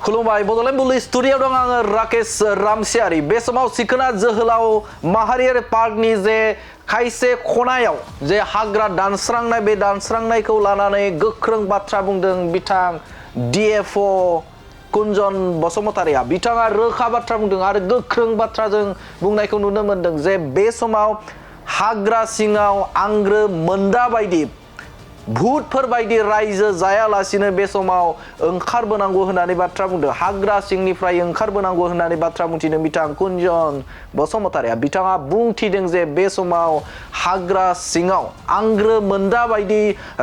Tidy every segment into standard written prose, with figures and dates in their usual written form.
खुलुमबाय बड'लेण्ड बुब्लि स्टुडिय'आव दं आङो राकेश रामसियारि बे समाव सिखोना जोहोलाव माहारियारि पार्कनि जे खायसे खनायाव जे हाग्रा दानस्रांनाय बे दानस्रांनायखौ लानानै गोख्रों बाथ्रा बुंदों बिथां डिएफअ कुंजन बसुमतारिया बिथाङा रोखा बाथ्रा बुंदों आरो गोख्रों बाथ्राजों बुंनायखौ नुनो मोनदों जे बे समाव हाग्रा सिङाव आंग्रो मोनदा बायदि भूतफोर बायदि रायजो जायालासिनो बे समाव ओंखारबोनांगौ होननानै बाथ्रा बुंदों हाग्रा सिंनिफ्राय ओंखारबोनांगौ होननानै बाथ्रा बुंथिदों बिथां कुंजन बसुमतारिया बिथाङा बुंथिदों जे बे समाव हाग्रा सिङाव आंग्रो मोनदा बायदि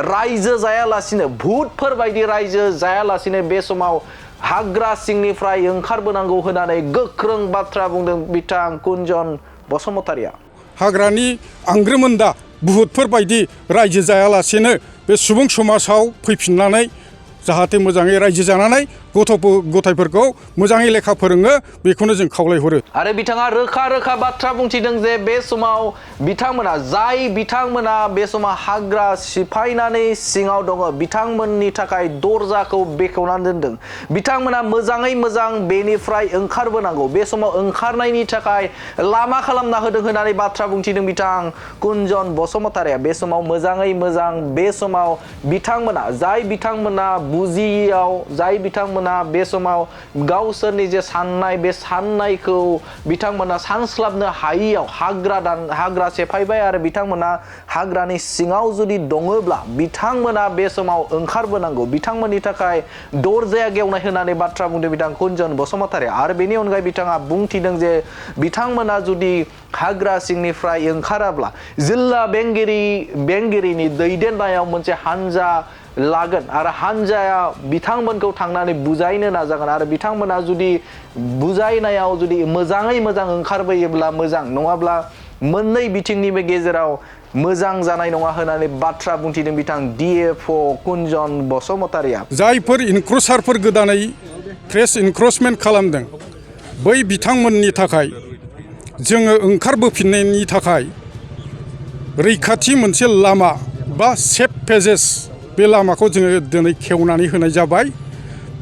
रायजो जायालासिनो भूतफोर बायदि रायजो जायालासिनो बे समाव हाग्रा सिंनिफ्राय ओंखारबोनांगौ होननानै गोख्रों बाथ्रा बुंदों बिथां कुंजन बसुमतारिया हाग्रानि आंग्रोमोन्दा बुहुतफोर बायदि रायजो जायालासेनो बे सुबुं समाजाव फैफिननानै जाहाथे मोजाङै रायजो जानानै गथायफोरखौ मोजाङै लेखा फोरोङो बेखौनो जों खावलायहरो आरो बिथाङा रोखा बाथ्रा बुंथिदों जे बे समाव बिथांमोना बे समाव हाग्रा सिफायनानै सिङाव दङ बिथांमोननि थाखाय दरजाखौ बेखेवनानै दोनदों बिथांमोना मोजाङै मोजां बेनिफ्राय ओंखारबोनांगौ बे समाव ओंखारनायनि थाखाय लामा खालामना होदों होननानै बाथ्रा बुंथिदों बिथां कुंजन बसुमतारिया बे समाव मोजाङै मोजां बे समाव बिथांमोना बुजियाव जाय बिथांमोना बे समाव गावसोरनि जे साननाय बे साननायखौ बिथांमोना सानस्लाबनो हायियाव हाग्रा सेफायबाय आरो बिथांमोना हाग्रानि सिङाव जुदि दङब्ला बिथांमोना बे समाव ओंखारबोनांगौ बिथांमोननि थाखाय दरजाया गेवनाय होननानै बाथ्रा बुंदों बिथां कुंजन बसुमतारि आरो बेनि अनगायै बिथाङा बुंथिदों जे बिथांमोना जुदि हाग्रा सिंनिफ्राय ओंखाराब्ला जिल्ला बेंगिरिनि दैदेननायाव मोनसे हानजा लागोन आरो हानजाया बिथांमोनखौ थांनानै बुजायनो नाजागोन आरो बिथांमोना जुदि बुजायनायाव जुदि मोजाङै मोजां ओंखारबोयोब्ला मोजां नङाब्ला मोननै बिथिंनिबो गेजेराव मोजां जानाय नङा होननानै बाथ्रा बुंथिदों बिथां डिएफअ कुंजन बसुमतारिया जायफोर इनक्रुसारफोर गोदानै फ्रेश इनक्रोचमेन्ट खालामदों बै बिथांमोननि थाखाय जोङो ओंखारबोफिननायनि थाखाय रैखाथि मोनसे लामा बा सेफ पेजेस बे लामाखौ जोङो दिनै खेवनानै होनाय जाबाय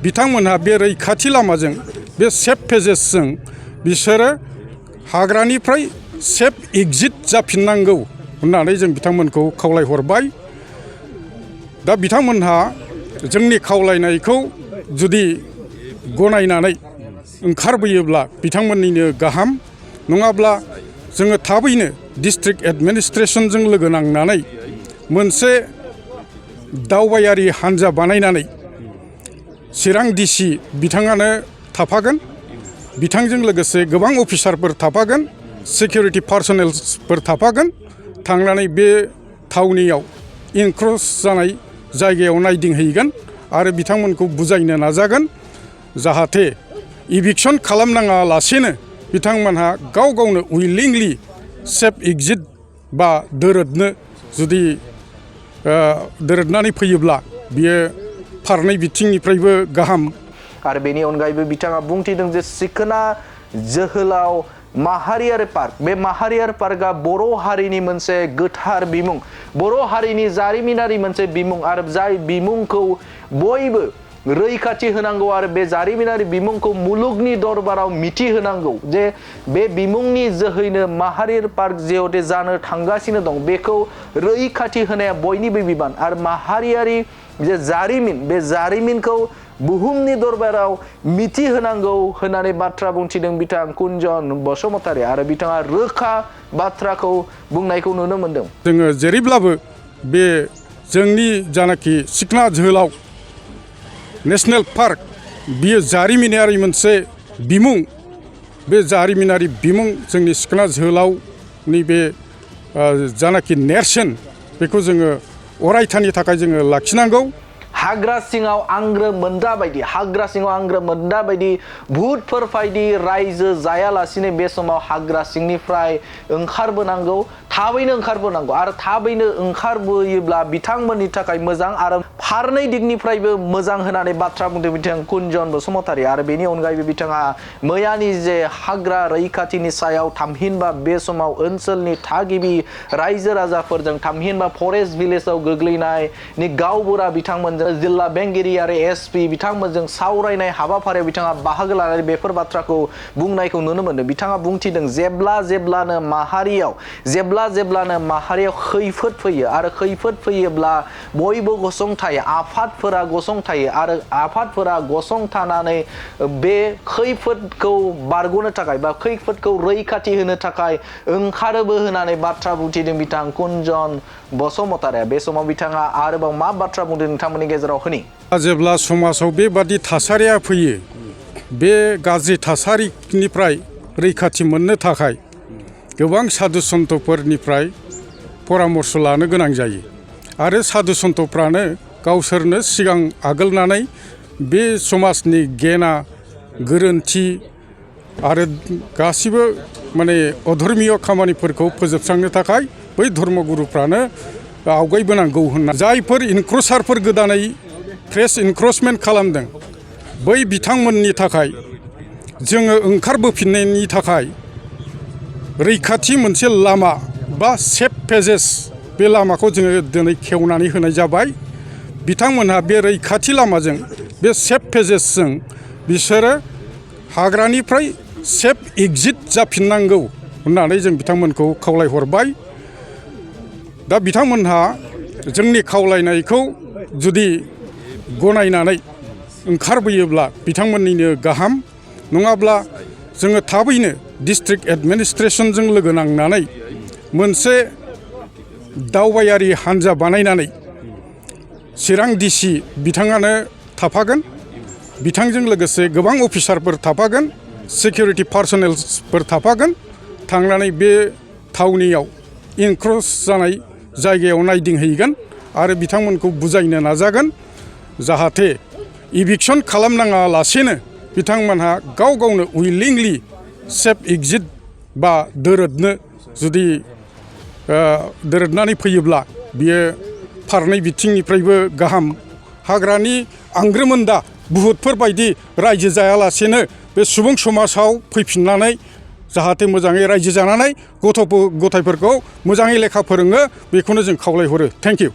बिथांमोनहा बे रैखाथि लामाजों बे सेफ पेजेसजों बिसोरो हाग्रानिफ्राय सेफ एग्जिट जाफिननांगौ होननानै जों बिथांमोनखौ खावलायहरबाय दा बिथांमोनहा जोंनि खावलायनायखौ जुदि गनायनानै ओंखारबोयोब्ला बिथांमोननिनो गाहाम नङाब्ला जोङो थाबैनो डिस्ट्रिक्ट एडमिनिस्ट्रेसनजों लोगो नांनानै मोनसे दावबायारि हानजा बानायनानै चिरां डिसि बिथाङानो थाफागोन बिथांजों लोगोसे गोबां अफिसारफोर थाफागोन सिकिउरिटि पार्सनेलफोर थाफागोन थांनानै बे थावनियाव इनक्रोच जानाय जायगायाव नायदिंहैगोन आरो बिथांमोनखौ बुजायनो नाजागोन जाहाथे इभिक्सन खालामनाङा लासेनो बिथांमोनहा गाव गावनो उइलिंलि सेफ एग्जिट बा दोरोदनो जुदि दोरोदनानै फैयोब्ला बियो फारनै बिथिंनिफ्रायबो गाहाम आरो बेनि अनगायैबो बिथाङा बुंथिदों जे सिखोना जोहोलाव माहारियारि पार्क बे माहारियारि पार्कआ बर' हारिनि मोनसे गोथार बिमुं बर' हारिनि जारिमिनारि मोनसे बिमुं आरो जाय बिमुंखौ बयबो रैखाथि होनांगौ आरो बे जारिमिनारि बिमुंखौ मुलुगनि दरबाराव मिथिहोनांगौ जे बे बिमुंनि जोहैनो माहारियारि पार्क जिहेतु जानो थांगासिनो दं बेखौ रैखाथि होनाया बयनिबो बिबान आरो माहारियारि जे जारिमिन बे जारिमिनखौ बुहुमनि दरबाराव मिथिहोनांगौ होननानै बाथ्रा बुंथिदों बिथां कुंजन बसुमतारि आरो बिथाङा रोखा बाथ्राखौ बुंनायखौ नुनो मोनदों जोङो जेरैब्लाबो बे जोंनि जानाखि सिखोना जोहोलाव नेशनेल पार्क बियो जारिमिनारि मोनसे बिमुं बे जारिमिनारि बिमुं जोंनि सिखोना जोहोलावनि बे जानाखि नेरसोन बेखौ जोङो अरायथानि थाखाय जोङो लाखिनांगौ हाग्रा सिङाव आंग्रो मोनदा बायदि भूतफोर बायदि रायजो जायालासिनो बे समाव हाग्रा सिंनिफ्राय ओंखारबोनांगौ थाबैनो ओंखारबोनांगौ आरो थाबैनो ओंखारबोयोब्ला बिथांमोननि थाखाय मोजां आरो फारनै दिगनिफ्रायबो मोजां होनानै बाथ्रा बुंदों बिथां कुनजन बसुमतारी आरो बेनि अनगायैबो बिथाङा मैयानि जे हाग्रा रैखाथिनि सायाव थामहिनबा बे समाव ओनसोलनि थागिबि रायजो राजाफोरजों थामहिनबा फरेस्ट भिलेजाव गोग्लैनायनि गावबुरा बिथांमोनजों जिल्ला बेंगिरि आरो एसपि बिथांमोनजों सावरायनाय हाबाफारियाव बिथाङा बाहागो लानानै बेफोर बाथ्राखौ बुंनायखौ नुनो मोन्दों। बिथाङा बुंथिदों जेब्लानो माहारियाव खैफोद फैयो आरो खैफोद फैयोब्ला बयबो गसंथायो, आफादफोरा गसंथायो आरो आफादफोरा गसंथानानै बे खैफोदखौ बारग'नो थाखाय बा खैफोदखौ रैखाथि होनो थाखाय ओंखारोबो होननानै बाथ्रा बुंथिदों बिथां कुनजन बसुमतारीया। बे समाव बिथाङा आरोबाव मा बाथ्रा बुंदों नोंथांमोननि गेजेराव होनि। जेब्ला समाजाव बेबादि थासारिया फैयो, बे गाज्रि थासारिनिफ्राय रैखाथि मोननो थाखाय गोबां साधु सन्तफोरनिफ्राय परामर्श लानो गोनां जायो आरो साधु सन्तफ्रानो गावसोरनो सिगां आगोलनानै बे समाजनि गेना गोरोन्थि आरो गासिबो माने अधर्मीय खामानिफोरखौ फोजोबस्रांनो थाखाय बै धर्मगुरुफ्रानो आवगायबोनांगौ होनना जायफोर इनक्रचारफोर गोदानै फ्रेश इनक्रचमेन्ट खालामदों बै बिथांमोननि थाखाय जोङो ओंखारबोफिननायनि थाखाय रैखाथि मोनसे लामा बा सेफ पेजेस बे लामाखौ जोङो दिनै खेवनानै होनाय जाबाय। बिथांमोनहा बे रैखाथि लामाजों बे सेफ पेजेसजों बिसोरो हाग्रानिफ्राय सेफ एग्जिट जाफिननांगौ होननानै जों बिथांमोनखौ खावलायहरबाय। दा बिथांमोनहा जोंनि खावलायनायखौ जुदि गनायनानै ओंखारबोयोब्ला बिथांमोननिनो गाहाम, नङाब्ला जोङो थाबैनो डिस्ट्रिक्ट एडमिनिस्ट्रेसनजों लोगो नांनानै मोनसे दावबायारि हान्जा बानायनानै चिरां डिसि बिथाङानो थाफागोन, बिथांजों लोगोसे गोबां अफिसारफोर थाफागोन, सिकिउरिटि पार्सनेल्सफोर थाफागोन, थांनानै बे थावनियाव इनक्रच जानाय जायगायाव नायदिंहैगोन आरो बिथांमोनखौ बुजायनो नाजागोन जाहाथे इभिक्सन खालामनाङा लासेनो बिथांमोनहा गाव गावनो उइलिंलि सेफ एग्जिट बा दोरोदनो जुदि दोरोदनानै फैयोब्ला बियो फारनै बिथिंनिफ्रायबो गाहाम। हाग्रानि आंग्रोमोन्दा बुहुतफोरबायदि रायजो जायालासेनो बे सुबुं समाजाव फैफिननानै जाहाथे मोजाङै रायजो जानानै गथायफोरखौ मोजाङै लेखा फोरोङो बेखौनो जों खावलायहरो। Thank you.